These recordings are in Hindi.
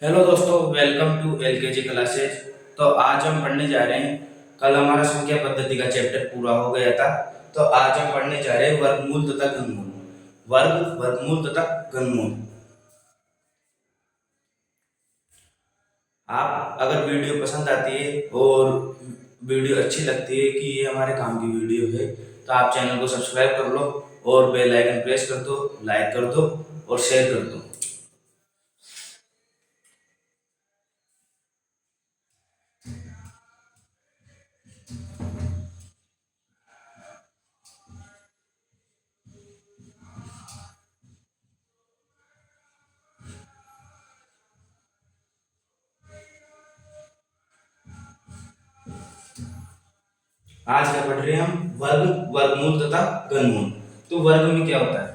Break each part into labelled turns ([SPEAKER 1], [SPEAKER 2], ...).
[SPEAKER 1] हेलो दोस्तों, वेलकम टू एलकेजी क्लासेस। तो आज हम पढ़ने जा रहे हैं। कल हमारा संख्या पद्धति का चैप्टर पूरा हो गया था। तो आज हम पढ़ने जा रहे हैं वर्गमूल तथा घनमूल। वर्गमूल तथा घनमूल। आप अगर वीडियो पसंद आती है और वीडियो अच्छी लगती है कि ये हमारे काम की वीडियो है, तो आप चैनल को सब्सक्राइब कर लो और बेल आइकन प्रेस कर दो, लाइक कर दो और शेयर कर दो। आज क्या पढ़ रहे हैं हम? वर्गमूल तथा घनमूल। तो वर्ग में क्या होता है?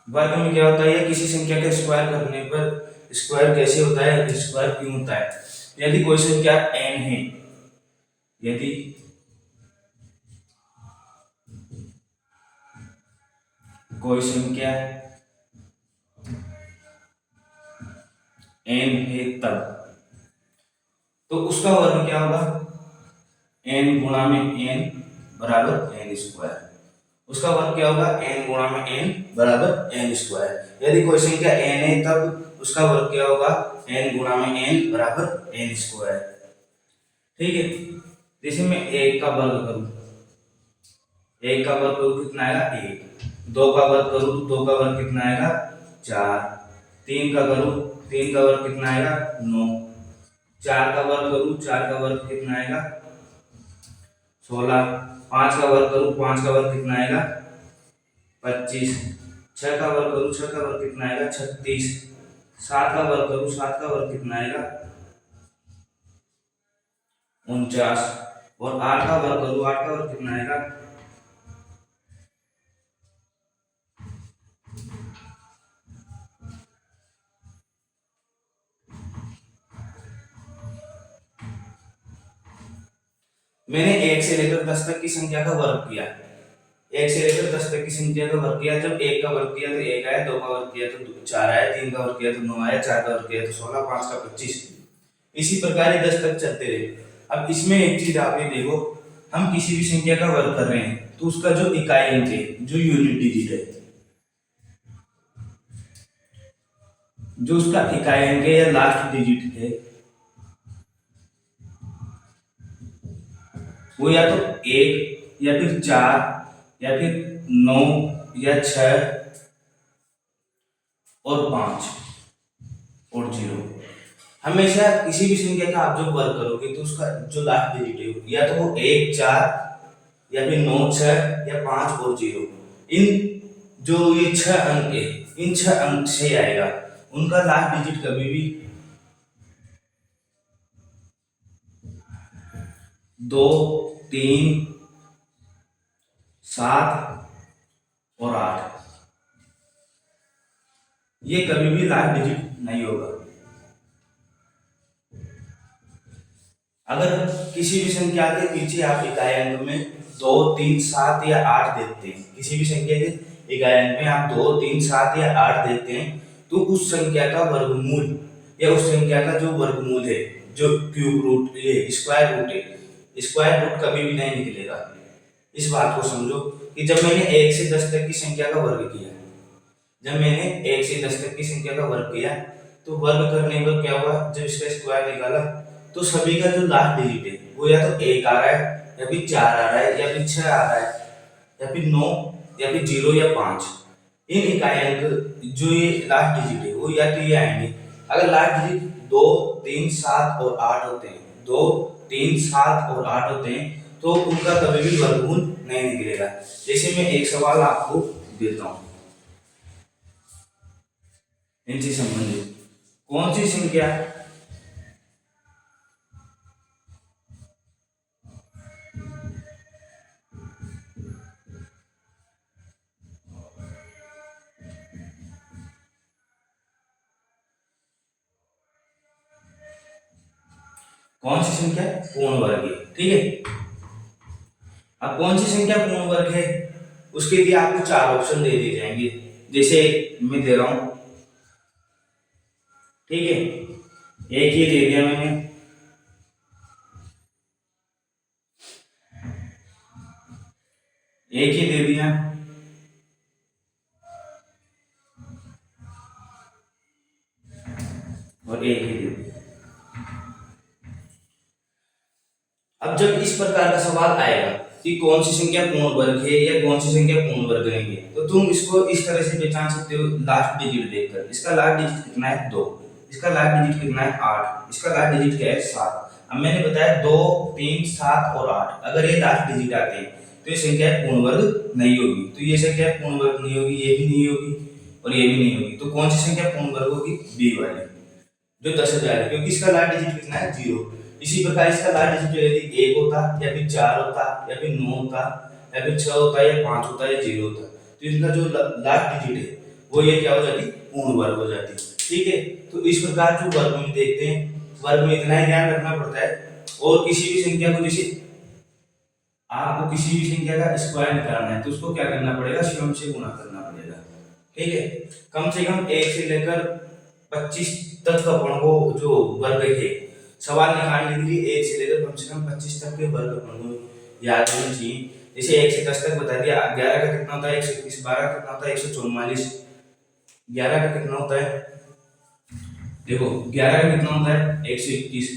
[SPEAKER 1] वर्ग में क्या होता है? किसी संख्या का स्क्वायर करने पर स्क्वायर कैसे होता है, स्क्वायर क्यों होता है? यदि कोई संख्या n है, यदि कोई संख्या n है तब तो उसका वर्ग क्या होगा? n गुणा में n बराबर n स्क्वायर। उसका वर्ग क्या होगा? n गुणा में n बराबर n स्क्वायर। यदि कोई संख्या n है तब उसका वर्ग क्या होगा? n गुणा में n बराबर n स्क्वायर। ठीक है। जैसे मैं एक का वर्ग करूं, एक का वर्ग करूं कितना आएगा? एक। दो का वर्ग करूं तो दो का वर्ग कितना आएगा? चार। तीन का करूं, तीन का वर्ग कितना आएगा? नौ। चार का वर्ग करूं, चार का वर्ग कितना आएगा? 16। पांच का वर्ग करूं, पांच का वर्ग कितना आएगा? 25। छह का वर्ग करूं, छह का वर्ग कितना आएगा? 36। सात का वर्ग करूं, सात का वर्ग कितना आएगा? 49। और आठ का वर्ग करूं, आठ का वर्ग कितना आएगा? मैंने एक से लेकर 10 तक की संख्या का वर्ग किया। एक से लेकर 10 तक की संख्या का वर्ग किया। जब एक का वर्ग किया तो एक आया, दो का वर्ग किया तो चार आया, तीन का वर्ग किया तो नौ आया, चार का वर्ग किया तो 16, पांच का 25। इसी प्रकार ही 10 तक चलते रहे। अब इसमें एक चीज आप ये देखो, हम किसी भी संख्या का वर्ग कर रहे हैं तो उसका जो इकाई अंक है, जो यूनिट डिजिट है, जो उसका इकाई अंक है या लास्ट डिजिट है, वो या तो एक या फिर चार या फिर नौ या छह और पांच और जीरो। हमेशा किसी भी संख्या का आप जब वर्ग करोगे तो उसका जो लास्ट डिजिट है या तो वो एक, चार या फिर नौ, छह या पांच और जीरो। इन जो ये छह अंक है, इन छह अंक से आएगा। उनका लास्ट डिजिट कभी भी दो, तीन, सात और आठ, ये कभी भी लास्ट डिजिट नहीं होगा। अगर किसी भी संख्या के पीछे आप इकाई अंक में दो, तीन, सात या आठ देखते हैं, किसी भी संख्या के इकाई अंक में आप दो, तीन, सात या आठ देखते हैं, तो उस संख्या का वर्गमूल या उस संख्या का जो वर्गमूल है, जो क्यूब रूट, ये स्क्वायर रूट है, स्क्वायर रूट कभी भी नहीं निकलेगा। इस बात को समझो कि जब मैंने एक से 10 तक की संख्या का वर्ग किया, जब मैंने एक से 10 तक की संख्या का वर्ग किया, तो वर्ग करने पर क्या हुआ? जब इसका स्क्वायर निकाला तो सभी का जो लास्ट डिजिट है वो या तो एक आ रहा है या फिर चार आ रहा है या फिर छह आ रहा है या फिर नौ या फिर जीरो या पांच। इन इकाई अंक जो ये लास्ट डिजिट है वो या तो ये आएंगे। अगर लास्ट डिजिट दो, तीन, सात और आठ होते हैं, दो, तीन, सात और आठ होते हैं, तो उनका कभी भी वर्गमूल नहीं निकलेगा। जैसे मैं एक सवाल आपको देता हूं इनसे संबंधित। कौन सी संख्या कौन सी संख्या पूर्ण वर्ग है? ठीक है। अब कौन सी संख्या पूर्ण वर्ग है, उसके लिए आपको चार ऑप्शन दे दिए जाएंगे, जैसे मैं दे रहा हूं, ठीक है। एक ये दे दिया मैंने, एक ही दे दिया, और एक ही दे दिया। अब जब इस प्रकार का सवाल आएगा कि कौन सी संख्या पूर्ण वर्ग है या कौन सी संख्या पूर्ण वर्ग नहीं है, तो तुम इसको इस तरह से पहचान सकते हो लास्ट डिजिट देखकर। इसका लास्ट डिजिट कितना है 2, इसका लास्ट डिजिट कितना है 8, इसका लास्ट डिजिट क्या है 7। अब मैंने बताया 2, 3, 7 और 8, अगर ये लास्ट डिजिट आते हैं तो ये संख्या पूर्ण वर्ग नहीं होगी। तो ये संख्या पूर्ण वर्ग नहीं होगी, ये भी नहीं होगी और ये भी नहीं होगी। तो कौन सी संख्या पूर्ण वर्ग होगी, बी वाली, जो 10,000 है, क्योंकि इसका लास्ट डिजिट कितना है 0। इसी प्रकार इसका लास्ट डिजिट यदि 1 होता या फिर 4 होता या फिर 9 होता या फिर 6 होता या 5 होता या 0 होता, तो इनका जो लास्ट डिजिट है वो ये क्या हो जाती, पूर्ण वर्ग हो जाती। ठीक है, तो इस प्रकार जो वर्ग में देखते हैं, वर्ग में इतना ही ध्यान रखना पड़ता है। और किसी भी संख्या को, जैसे आपको किसी भी संख्या का स्क्वायर निकालना है तो उसको क्या करना पड़ेगा, स्वयं से गुणा करना पड़ेगा। ठीक है, कम से कम 1 से लेकर 25 तक का वो जो वर्ग है, सवाल निकालने के लिए 1 से लेकर कम से कम 25 तक के वर्ग को याद होना चाहिए। जैसे 1 से 10 तक बता दिया, 11 का कितना होता है 121, 12 का कितना होता है 144, 11 का कितना होता है, देखो 11 का कितना होता है 121,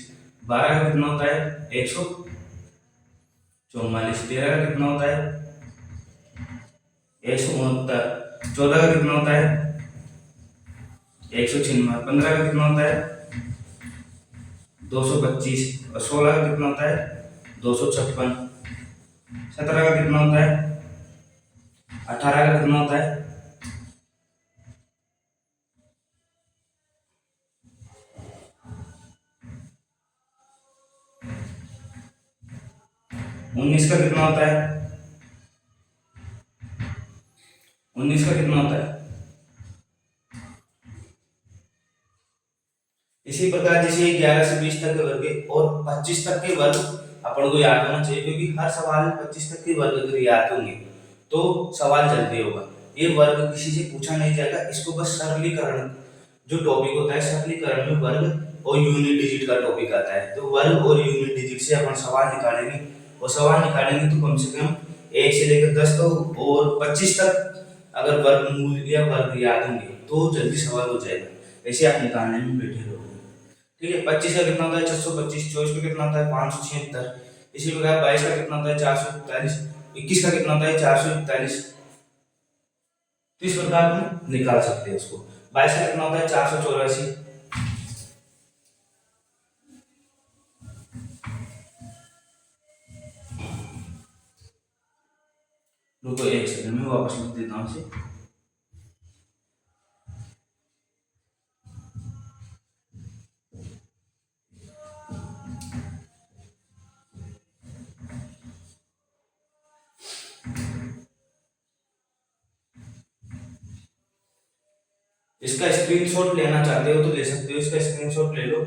[SPEAKER 1] 12 का कितना होता है 144, 13 का कितना होता है 169, 14 का कितना होता है 196, 15 का कितना होता है 225 और 16 का कितना होता है 256, 17 का कितना होता है, 18 का कितना होता है, 19 का कितना होता है, 19 का कितना होता है। इसी प्रकार जैसे 11 से 20 तक के वर्ग और 25 तक के वर्ग अपन को याद होना चाहिए, क्योंकि हर सवाल में 25 तक के वर्ग अगर याद होंगे तो सवाल जल्दी होगा। ये वर्ग किसी से पूछा नहीं जाएगा, इसको बस सरलीकरण जो टॉपिक होता है, सरलीकरण में वर्ग और यूनिट डिजिट का टॉपिक आता है। तो वर्ग और यूनिट डिजिट से अपन सवाल निकालेंगे, और सवाल निकालेंगे तो कम से कम 1 से लेकर 10 तो और 25 तक अगर वर्गमूल या वर्ग याद होंगे तो जल्दी सवाल हो जाएगा। ऐसे आप निकालने में बैठे रहोगे। ठीक है, 25 का कितना होता है 625, 24 का कितना होता है 576, इसी प्रकार 22 का कितना होता है 441, 21 का कितना होता है 441। तो इस प्रकार हम निकाल सकते हैं उसको। 22 का कितना होता है 484, रुको एक सेकंड में वापस लिख देता हूँ इसे। इसका स्क्रीनशॉट लेना चाहते हो तो ले सकते हो, इसका स्क्रीनशॉट ले लो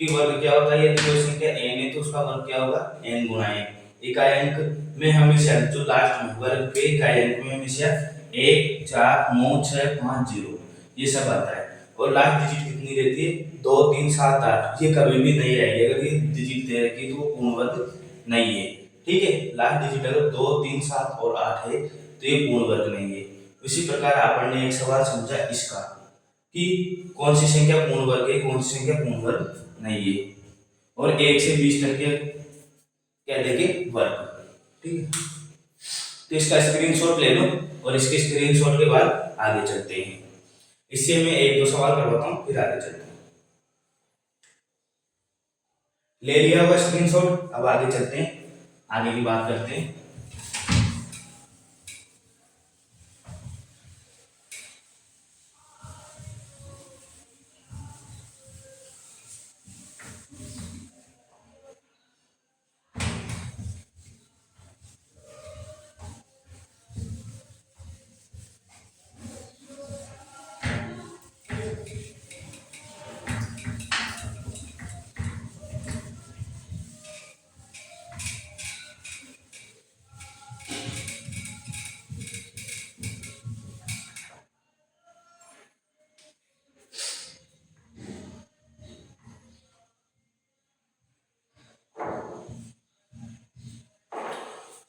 [SPEAKER 1] कि वर्ग क्या होता है। यदि कोई संख्या n है तो उसका वर्ग क्या होगा n गुणा n। इकाई अंक में हमेशा जो लास्ट में वर्ग के इकाई अंक में हमेशा 1, 4, 9, 6, 5, 0 ये सब आता है। और लास्ट डिजिट कितनी रहती है 2, 3, 7, 8, ये कभी भी नहीं आएगी। अगर ये डिजिट दे रखी है तो वो पूर्ण वर्ग नहीं है। ठीक है, लास्ट डिजिट अगर 2, 3, 7 और 8 है तो ये पूर्ण वर्ग नहीं है। इसी प्रकार आपन ने एक सवाल समझा इसका कि कौन सी संख्या पूर्ण वर्ग है, कौन सी संख्या पूर्ण वर्ग नहीं है, और 1 से 20 तक के क्या देंगे वर्ग। ठीक है, तो इसका स्क्रीनशॉट ले लो और इसके स्क्रीनशॉट के बाद आगे चलते हैं। इससे मैं एक दो सवाल करवाता हूँ फिर आगे चलते हैं। ले लिया होगा स्क्रीनशॉट, अब आगे चलते हैं, आगे की बात करते हैं।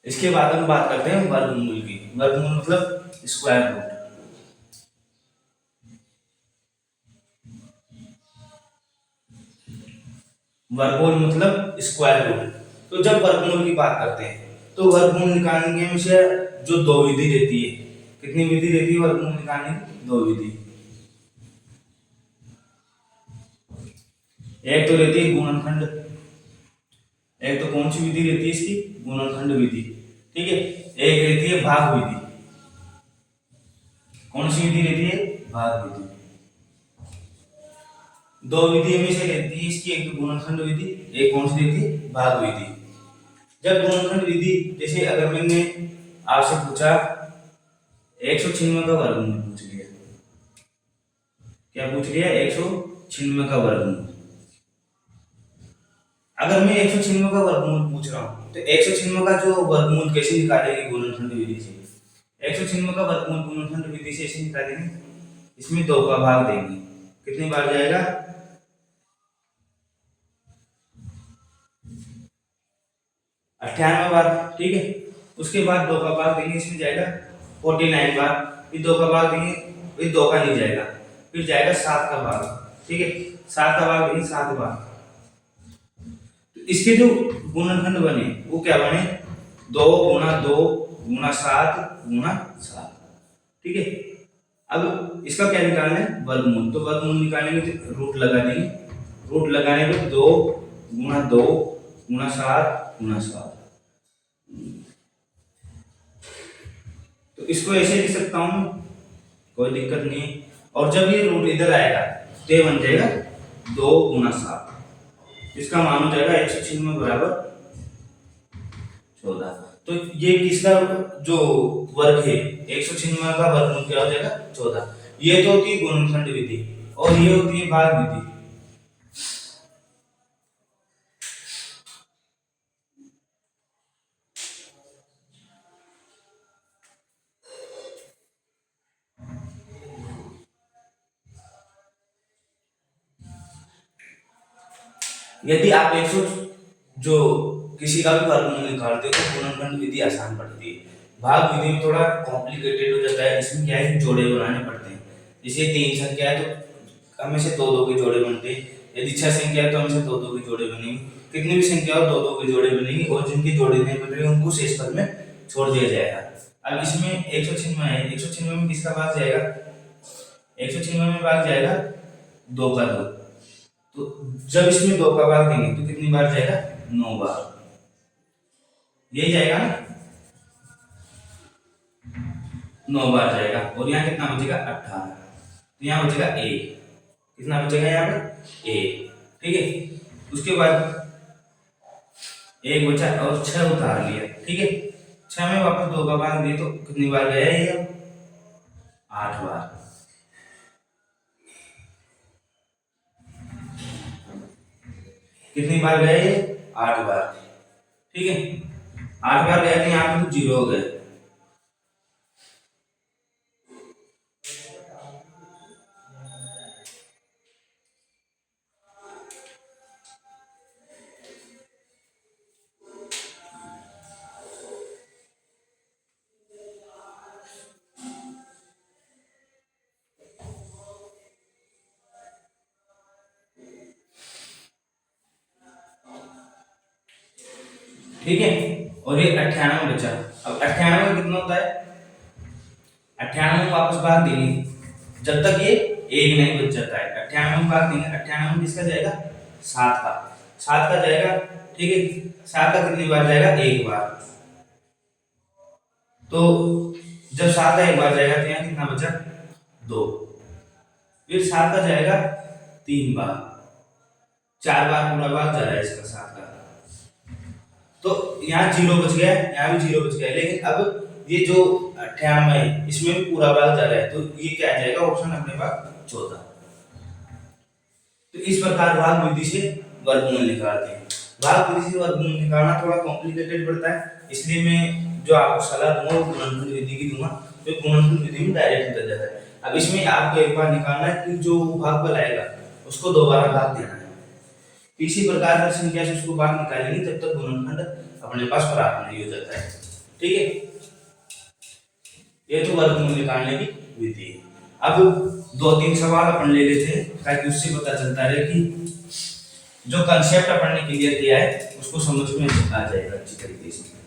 [SPEAKER 1] इसके बाद हम बात करते हैं वर्गमूल की। वर्गमूल मतलब स्क्वायर रूट। वर्गमूल मतलब स्क्वायर रूट। तो जब वर्गमूल की बात करते हैं तो वर्गमूल निकालने में से जो दो विधि रहती है, कितनी विधि रहती है वर्गमूल निकालने की? दो विधि। एक तो रहती है गुणनखंड, एक तो कौन सी विधि रहती है इसकी? गुणनखंड विधि। ठीक है। एक रहती है भाग विधि। कौन सी विधि रहती है? भाग विधि। दो विधि हमेशा रहती है इसकी, एक तो गुणनखंड विधि, एक कौन सी रहती है? भाग विधि। जब गुणनखंड विधि, जैसे अगर मैंने आपसे पूछा 196 का वर्गमूल पूछ लिया, क्या पूछ लिया? 196 का वर्गमूल। अगर मैं 196 का वर्गमूल पूछ रहा हूं तो 196 का जो वर्गमूल कैसे निकालेंगे गुणनखंड विधि से? 196 का वर्गमूल गुणनखंड विधि से ऐसे निकालेंगे, इसमें 2 का भाग देंगे। कितनी बार जाएगा? 98 बार। ठीक है। उसके बाद 2 का भाग देंगे, इसमें जाएगा 49 बार। फिर 2 का भाग देंगे, फिर 2 का नहीं जाएगा, फिर जाएगा 7 का भाग। ठीक है। 7 का भाग देंगे 7 बार। तो इसके जो गुणनखंड बने वो क्या बने? 2 गुणा 2 गुणा 7 गुणा 7। ठीक है। अब इसका क्या निकालना है? वर्गमूल। तो वर्गमूल निकालने में तो रूट लगा देंगे। रूट लगाने पे 2 गुणा 2 गुणा 7 गुणा 7। तो इसको ऐसे लिख सकता हूं, कोई दिक्कत नहीं। और जब ये रूट इधर आएगा तो ये बन जाएगा 2 गुणा 7। इसका मान हो जाएगा 196 बराबर 14। तो ये किसका जो वर्ग है 196 का वर्गमूल क्या हो जाएगा? 14। ये तो होती है गुणनखंड विधि और ये होती है भाग विधि। यदि आप 100 जो किसी का भी वर्गमूल निकालते हो तो गुणनखंड विधि आसान पड़ती है। भाग विधि में थोड़ा कॉम्प्लिकेटेड हो जाता है। इसमें क्या है कि जोड़े बनाने पड़ते हैं। जैसे 3 संख्या है तो हमेशा 2-2 के जोड़े बनते हैं। यदि 6 संख्या है तो हमेशा 2-2 के जोड़े बनेंगे। कितनी भी संख्या हो 2-2 के जोड़े बनेंगे और जिनके जोड़े नहीं बन रहे उनको शेष पद में छोड़ दिया जाएगा। अब इसमें 196 है, 196 में किसका भाग जाएगा? 196 में भाग जाएगा 2 का 2। तो जब इसमें 2 का भाग देंगे तो कितनी बार जाएगा? 9 बार। यही जाएगा ना, 9 बार जाएगा। और यहाँ कितना बचेगा? 18। तो यहाँ बचेगा 1। कितना बचेगा यहाँ पे? 1। ठीक है। उसके बाद 1 बचा और 6 उतार लिया। ठीक है। 6 में वापस 2 का भाग दिए तो कितनी बार गया ये? 8 बार। कितनी बार गया ये? 8 बार। ठीक है। 8 बार गया तो यहाँ पे तो 0 हो गए। ठीक है। और ये 98 बचा। अब 98 कितना होता है? 98 में वापस भाग देंगे जब तक ये 1 नहीं बच जाता है। 98 में भाग देंगे। 98 में किसका जाएगा? 7 का। 7 का जाएगा। ठीक है। 7 का कितनी बार जाएगा? 1 बार। तो जब 7 का 1 बार जाएगा तो यहाँ कितना बचा? 2। फिर 7 का जाएगा 3 बार। 4 बार पूरा भाग जा रहा है इसका 7 का। तो यहाँ 0 बच गया, यहाँ भी 0 बच गया। लेकिन अब ये जो 98 है इसमें भी पूरा भाग जा रहा है तो ये क्या आ जाएगा? ऑप्शन अपने पास 14। तो इस प्रकार भाग विधि से वर्गमूल निकालते हैं। भाग विधि से वर्गमूल निकालना थोड़ा कॉम्प्लिकेटेड पड़ता है, इसलिए मैं जो आपको सलाह दूंगा वो गुणनखंड विधि की दूंगा। तो गुणनखंड विधि में डायरेक्ट निकल जाता है। अब इसमें आपको एक बार निकालना है कि जो भागफल आएगा उसको दोबारा भाग देना है। इसी प्रकार की संख्या से उसको भाग निकालेंगे तब तक गुणनखंड अपने पास प्राप्त नहीं हो जाता है। ठीक है, ये तो वर्गमूल निकालने की विधि है। अब दो तीन सवाल अपन ले लेते हैं ताकि उससे पता चलता रहे कि जो कंसेप्ट अपन ने क्लियर किया है उसको समझ में आ जाएगा अच्छी तरीके से।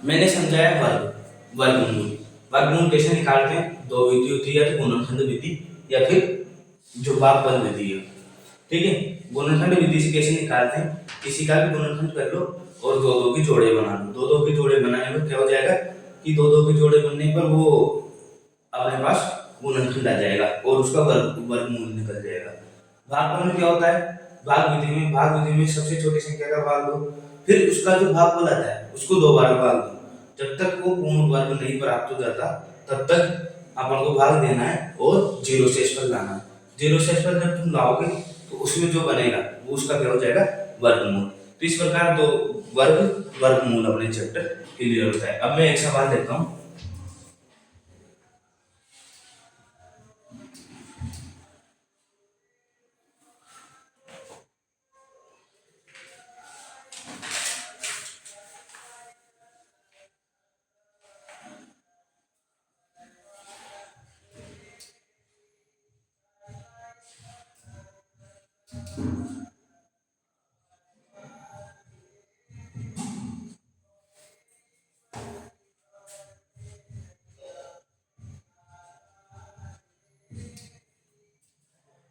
[SPEAKER 1] मैंने समझाया वर्गमूल। वर्गमूल कैसे निकालते हैं? दो विधि होती है, या तो गुणनखंड विधि या फिर जो भागफल विधि है। ठीक है, गुणनखंड विधि से कैसे निकालते हैं? किसी का भी गुणनखंड कर लो और दो दो की जोड़े बना लो। दो दो की जोड़े बनाने पर क्या हो जाएगा कि दो दो के जोड़े बनने पर वो अपने पास गुणनखंड आ जाएगा और उसका वर्गमूल निकल जाएगा। भागफल में क्या होता है? भाग विधि में सबसे छोटी संख्या का भाग दो, फिर उसका जो भागफल आता है उसको दो बार भाग दो। जब तक वो पूर्ण वर्ग नहीं प्राप्त हो जाता तब तक अपन को भाग देना है और जीरो शेषफल लाना है। जीरो शेषफल जब तुम लाओगे तो उसमें जो बनेगा वो उसका क्या हो जाएगा? वर्गमूल। तो इस प्रकार दो वर्गमूल अपने चैप्टर क्लियर होता है। अब मैं एक सवाल देता हूँ।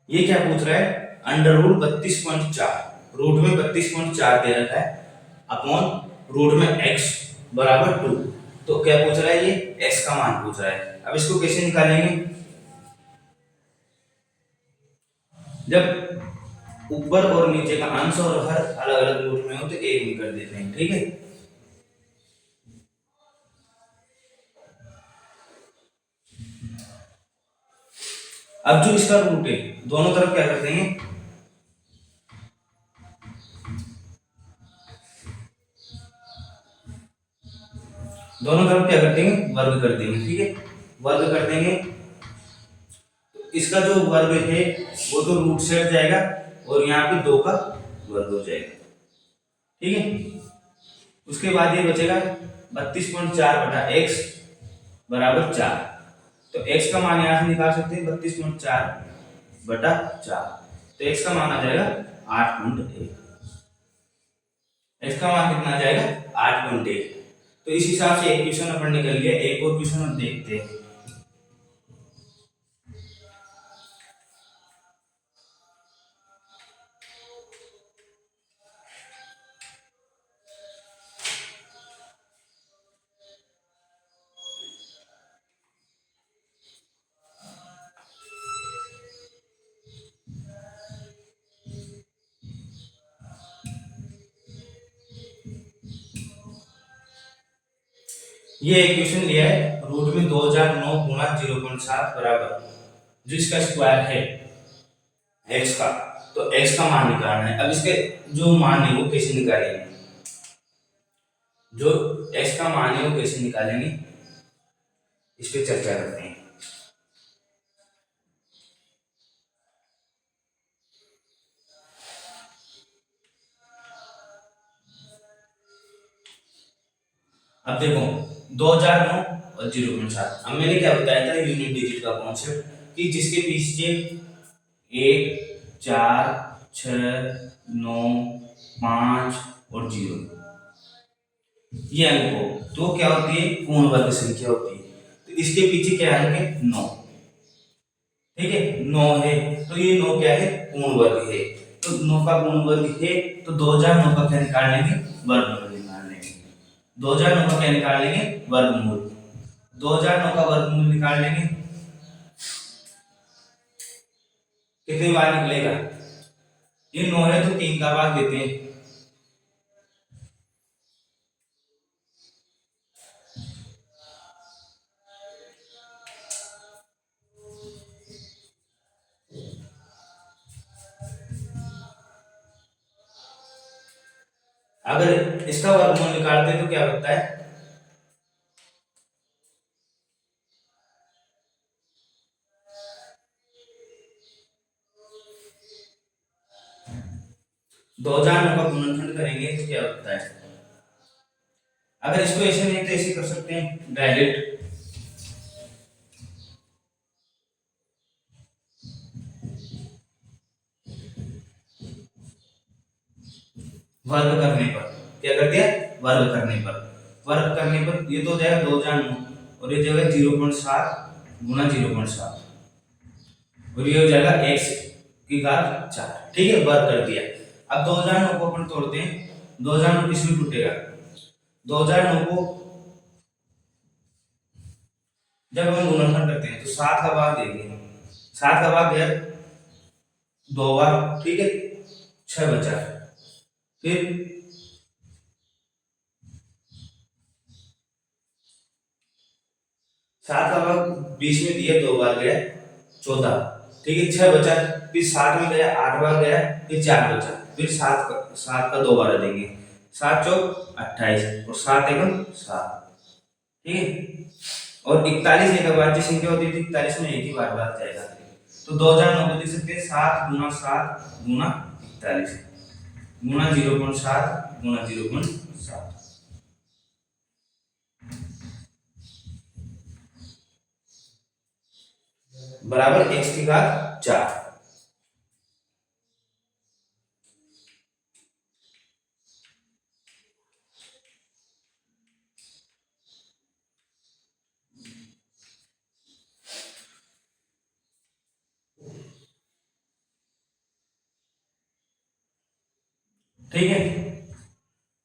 [SPEAKER 1] ये क्या पूछ रहा है? अंडर रूट 32.4, रूट में 32.4 दे रखा है अपॉन रूट में x बराबर 2। तो क्या पूछ रहा है? ये x का मान पूछ रहा है। अब इसको कैसे निकालेंगे? जब ऊपर और नीचे का अंश और हर अलग अलग रूट में हो तो एक में कर देते हैं। ठीक है, अब जो इसका रूट है दोनों तरफ क्या कर देंगे? दोनों तरफ क्या कर देंगे? वर्ग कर देंगे। ठीक है, वर्ग कर देंगे। इसका जो वर्ग है वो तो रूट से हट जाएगा और यहाँ पे 2 का वर्ग हो जाएगा। ठीक है, उसके बाद ये बचेगा 32.4 बटा x बराबर 4। तो x का मान यहाँ से निकाल सकते हैं 32.4 बटा 4। तो x का मान आ जाएगा 8.1। x का मान कितना आ जाएगा? 8.1। तो इस हिसाब से एक क्वेश्चन अपन ने कर लिया। एक और क्वेश्चन हम देखते हैं। ये इक्वेशन लिया है रूट में 2009 गुणा 0.7 बराबर जिसका स्क्वायर है x का। तो x का मान निकालना है। अब इसके जो मान है वो कैसे निकालेंगे? जो x का मान है वो कैसे निकालेंगे इस पे चर्चा करते हैं। अब देखो 2009 और 0.7। अब मैंने क्या बताया था यूनिट डिजिट का कॉन्सेप्ट कि जिसके पीछे 1 4 6 9 5 और 0 ये अंक हो तो क्या होती है? पूर्ण वर्ग संख्या होती है। तो इसके पीछे क्या अंक है? 9। ठीक है, 9 है तो ये 9 क्या है? पूर्ण वर्ग है। तो 9 का पूर्ण वर्ग है तो 2009 का क्या निकाल लेंगे? वर्गमूल निकाल लेंगे। 2009 का क्या निकाल लेंगे? वर्गमूल। 2009 का वर्गमूल निकाल लेंगे। कितनी बार निकलेगा? ये 9 है तो 3 का भाग देते हैं। अगर इसका वर्गमूल निकालते हैं तो क्या बनता है? दो जानों का गुणनखंड करेंगे तो क्या होता है। अगर इसको ऐसे नहीं तो ऐसे कर सकते हैं डायरेक्ट, वर्ग करने पर क्या कर दिया, वर्ग करने पर, वर्ग करने पर ये तो हो जाएगा 2 जान और ये जाएगा 0.7 गुना 0.7 और ये हो जाएगा x की घात 4। ठीक है, वर्ग कर दिया। अब 2 जानों को अपन तोड़ते हैं, 2 जानों किसमें टूटेगा, 2 जानों को जब हम गुणनखंड करते हैं तो 7 का भाग देंगे, 7 का भाग दिया 2 बार, ठीक है 6 बचा, फिर 7 का भाग 20 में दिया 2 बार गया 14, ठीक है 6 बचा, फिर 7 में गया 8 बार गया, फिर 4 बचा, फिर 7 का 2 बार देंगे, 7 चौक 28 और 7 एकम 7, ठीक है। और 41 एक अभाज्य संख्या होती है, 41 में एक ही बार बार जाएगा, तो 2009 को लिख सकते हैं 7 गुना 7 गुना 41 गुना 0.7 गुना 0.7 बराबर x की घात 4। ठीक है,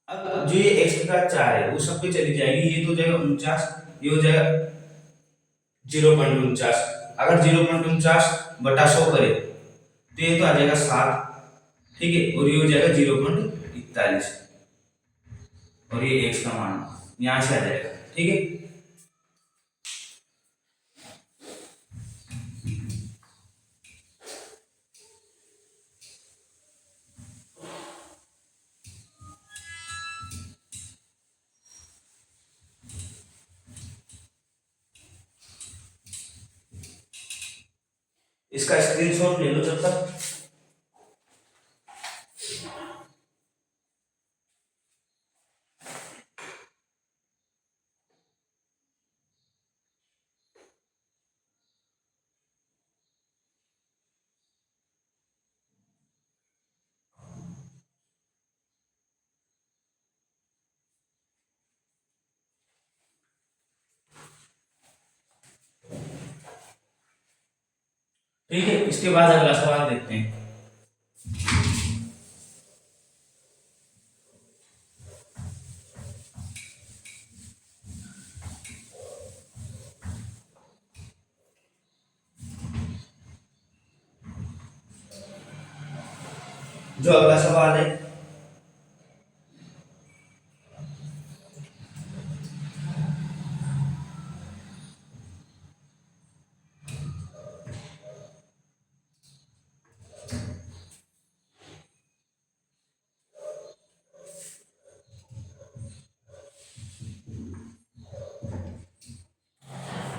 [SPEAKER 1] अब जो ये x की घात 4 है वो सब पे चली जाएगी, ये तो हो जाएगा 49, ये हो जाएगा 0.49, अगर 0.49 बटा 100 करे तो ये तो आ जाएगा 7, ठीक है, और ये हो जाएगा 0.41 और ये x का मान यहां से आ जाएगा, ठीक है। इसका स्क्रीनशॉट ले लो जब तक। ठीक है, इसके बाद अगला सवाल देखते हैं। जो अगला सवाल है,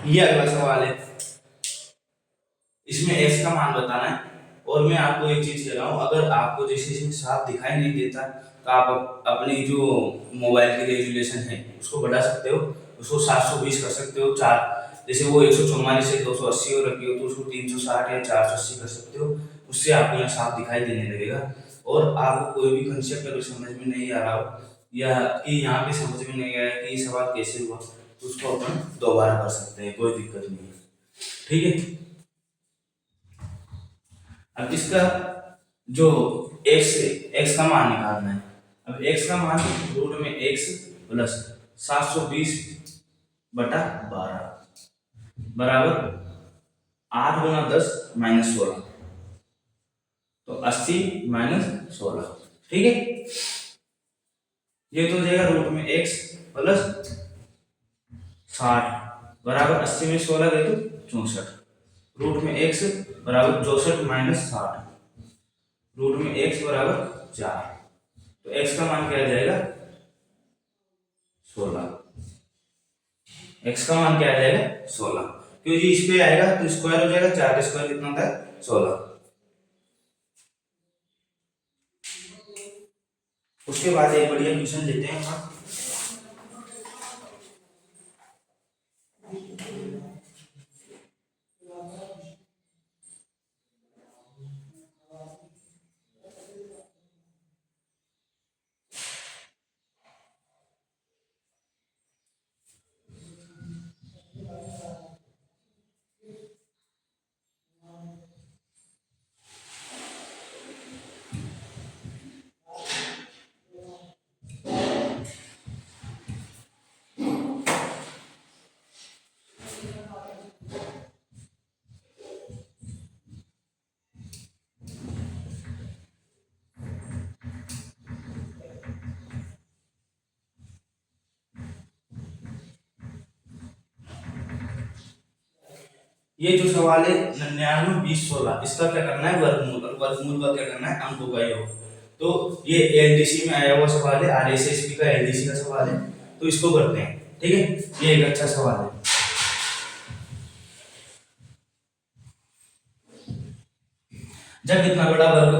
[SPEAKER 1] ये अगला सवाल है, इसमें x का मान बताना है और मैं आपको एक चीज कह रहा हूं, अगर आपको जैसे इसमें साफ दिखाई नहीं देता तो आप अपनी जो मोबाइल की रेजोल्यूशन है उसको बढ़ा सकते हो, उसको 720 कर सकते हो, चार जैसे वो 144 से 280 हो रखी हो तो उसको 360 या 480 कर सकते हो, उससे आपको यहाँ साफ दिखाई देने लगेगा। और आपको कोई भी कंसेप्ट अगर समझ में नहीं आ रहा हो या कि यहाँ पे समझ में नहीं आया कि ये सवाल कैसे हुआ तो उसको अपन दोबारा कर सकते हैं, कोई दिक्कत नहीं है, ठीक है। अब इसका जो x है, x का मान निकालना है। अब x का मान रूट में x प्लस 720 बटा 12 बराबर 8 गुना 10 माइनस 16, तो 80 माइनस 16, ठीक है। ये तो हो जाएगा रूट में x प्लस 60 बराबर 80 में 16 गए तो 64, रूट में x बराबर 64 माइनस 60, रूट में x बराबर 4, तो x का मान क्या आ जाएगा 16, x का मान क्या आ जाएगा 16, क्योंकि इस पे आएगा तो स्क्वायर हो जाएगा, 4 का स्क्वायर कितना होता है 16। उसके बाद एक बढ़िया क्वेश्चन लेते हैं हम। ये जो सवाल है 99 20 16, इसका क्या करना है, वर्गमूल, और वर्गमूल का क्या करना है, अंकों का योग। तो ये एलडीसी में आया हुआ सवाल है, आरएसएसबी का एलडीसी का सवाल है, तो इसको करते हैं। ठीक है, ये एक अच्छा सवाल है। जब इतना बड़ा वर्ग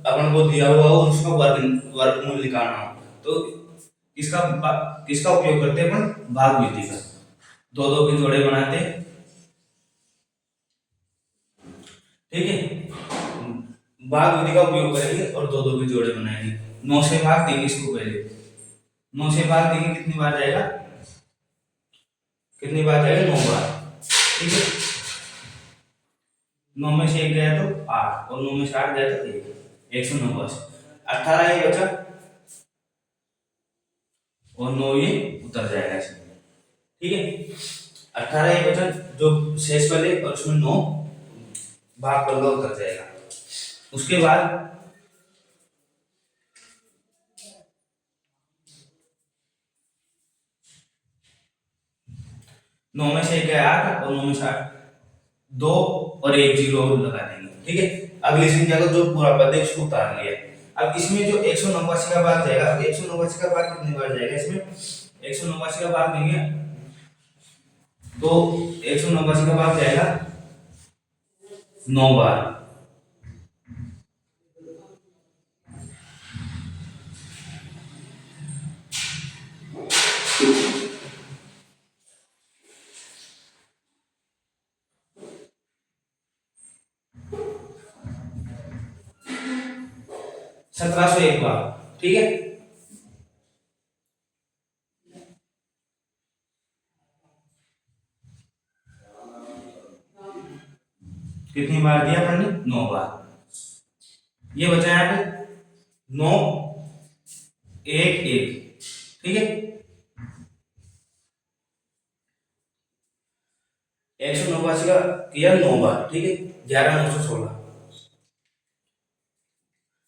[SPEAKER 1] अपन को दिया हुआ हो, उसका वर्गमूल निकालना हो, तो किसका उपयोग करते हैं अपन, भाग विधि का। दो दो के जोड़े बनाते हैं। ठीक है, भाग विधि का उपयोग करेंगे और दो दो के जोड़े बनाएंगे। 9 से भाग देंगे इसको पहले, 9 से भाग देंगे, कितनी बार जाएगा, कितनी बार जाएगा, 9 बार। ठीक है, 9 में से 1 गया तो 8, और 9 में से 8 गया तो 1, 189। 18 ये बचा, और 9 ये उतर जाएगा इसमें। ठीक है, 18 ये बचा, जो शेष वाले और उसमें 9 भाग पर उतर जाएगा। उसके बाद 9 में से 1 गया 8, और 9 में से 8, 2 और 1 0 और लगा देंगे। ठीक है, अगली संख्या को जो पूरा पद है उसको उतार लिया। अब इसमें जो 189 का भाग जाएगा, अब 189 का भाग कितनी बार जाएगा इसमें, 189 का भाग देंगे तो 189 का भाग जाएगा 9 बार। सत्रह सौ एक बार। ठीक है, कितनी बार दिया अपन ने, 9 बार। ये बचा यहाँ पे 9 1 1। ठीक है, 189 का किया 9 बार। ठीक है, 11 916।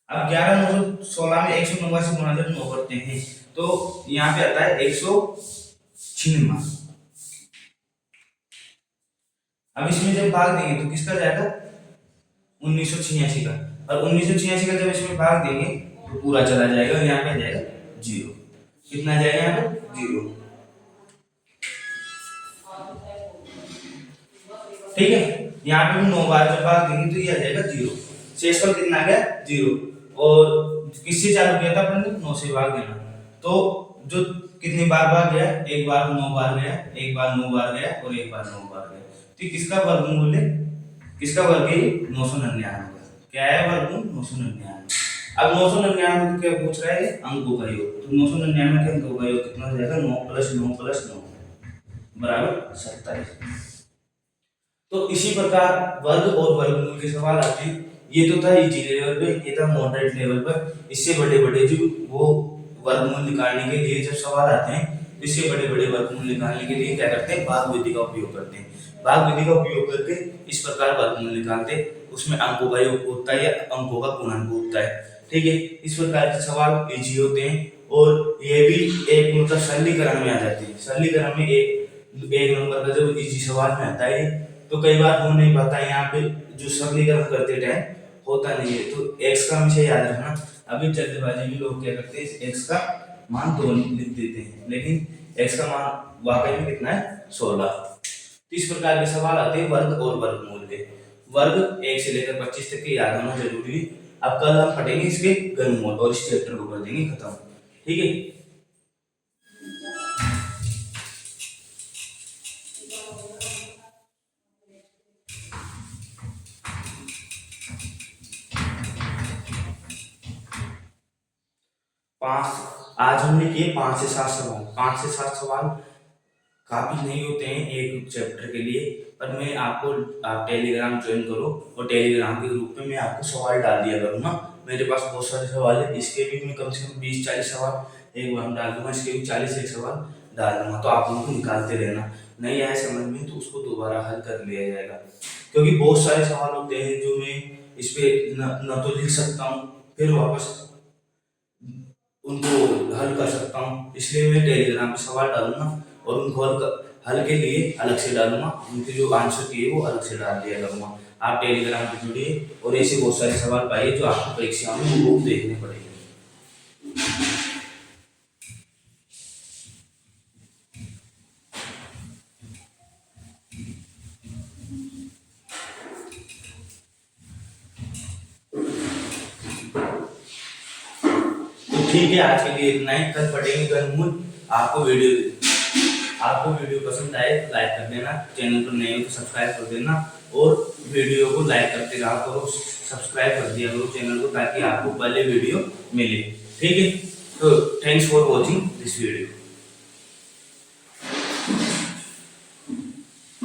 [SPEAKER 1] अब 11 916 में 189 गुणा जब 9 करते हैं तो यहाँ पे आता है 196। अब इसमें जब भाग देंगे तो किसका जाएगा, 1986 का, और 1986 का जब इसमें भाग देंगे तो पूरा चला जाएगा, और यहाँ पे जाएगा 0। कितना जाएगा यहाँ पे, 0। ठीक है, यहाँ पे भी 9 बार जब भाग देंगे तो ये आ जाएगा 0। शेषफल कितना आ गया, 0। और किससे चालू किया था अपन ने, 9 से भाग देना, तो जो कितनी बार भाग गया, एक बार 9 बार गया, एक बार 9 बार गया, और एक बार 9 बार गया। तो किसका वर्गमूल है, किसका वर्ग है, 999। क्या है वर्गमूल, 999। अब 999 को क्या पूछ रहा है, अंकों का योग। तो 999 के अंकों का योग कितना हो जाएगा, 9 + 9 + 9 बराबर 27। तो इसी प्रकार वर्ग और वर्गमूल के सवाल आते हैं। ये तो था इजी लेवल पे, ये था मॉडरेट लेवल पर। इससे बड़े बड़े जो वो वर्गमूल निकालने के लिए जब सवाल आते हैं, इससे बड़े बड़े वर्गमूल निकालने के लिए क्या करते हैं, भाग विधि का उपयोग करते हैं। भाग विधि का उपयोग करके इस प्रकार वर्गमूल निकालते हैं, उसमें अंकों का योग होता है या अंकों का गुणन होता है। ठीक है, इस प्रकार के सवाल इजी होते हैं, और ये भी एक मतलब सरलीकरण में आ जाते हैं। सरलीकरण में एक नंबर का जब इजी सवाल में आता है तो कई बार हो नहीं पाता है, यहाँ पे जो सरलीकरण करते टाइम होता नहीं है। तो x का हमेशा याद रखना। अभी जल्दबाजी में लोग क्या करते हैं, x का मान 2 लिख देते हैं, लेकिन x का मान वाकई में कितना है, 16। तो इस प्रकार के सवाल आते हैं वर्ग और वर्गमूल के। वर्ग 1 से लेकर 25 तक के याद होना जरूरी है। अब कल हम पढ़ेंगे इसके घनमूल, और इस चैप्टर को कर देंगे खत्म। ठीक है। 5 आज हमने किए 5 से 7 सवाल। 5 से 7 सवाल काफी नहीं होते हैं एक चैप्टर के लिए, पर मैं आपको, आप टेलीग्राम ज्वाइन करो और टेलीग्राम के ग्रुप में मैं आपको सवाल डाल दिया करूँगा। मेरे पास बहुत सारे सवाल है, इसके भी मैं कम से कम 20-40 सवाल एक बार डाल दूंगा, इसके भी 40 सवाल डाल दूंगा। तो आप उनको निकालते रहना, नहीं आए समझ में तो उसको दोबारा हल कर लिया जाएगा, क्योंकि बहुत सारे सवाल होते हैं जो मैं इस पे न तो लिख सकता हूँ फिर वापस उनको हल कर सकता हूँ, इसलिए मैं टेलीग्राम पे सवाल डालूंगा और उनको हल के लिए अलग से डालूंगा, उनके जो आंसर किए वो अलग से डाल दिया करूँगा। आप टेलीग्राम पे जुड़िए और ऐसे बहुत सारे सवाल पाइए जो आपको परीक्षा में वो देखने पड़ेंगे। तो ठीक है, आज के लिए इतना ही, कल पढ़ेंगे गणमूल। आपको वीडियो पसंद आए तो लाइक कर देना, चैनल पर नए हो तो सब्सक्राइब कर देना और वीडियो को लाइक करते रहा करो, सब्सक्राइब कर दिया करो चैनल को, ताकि आपको पहले वीडियो मिले। ठीक है, तो thanks for watching this video.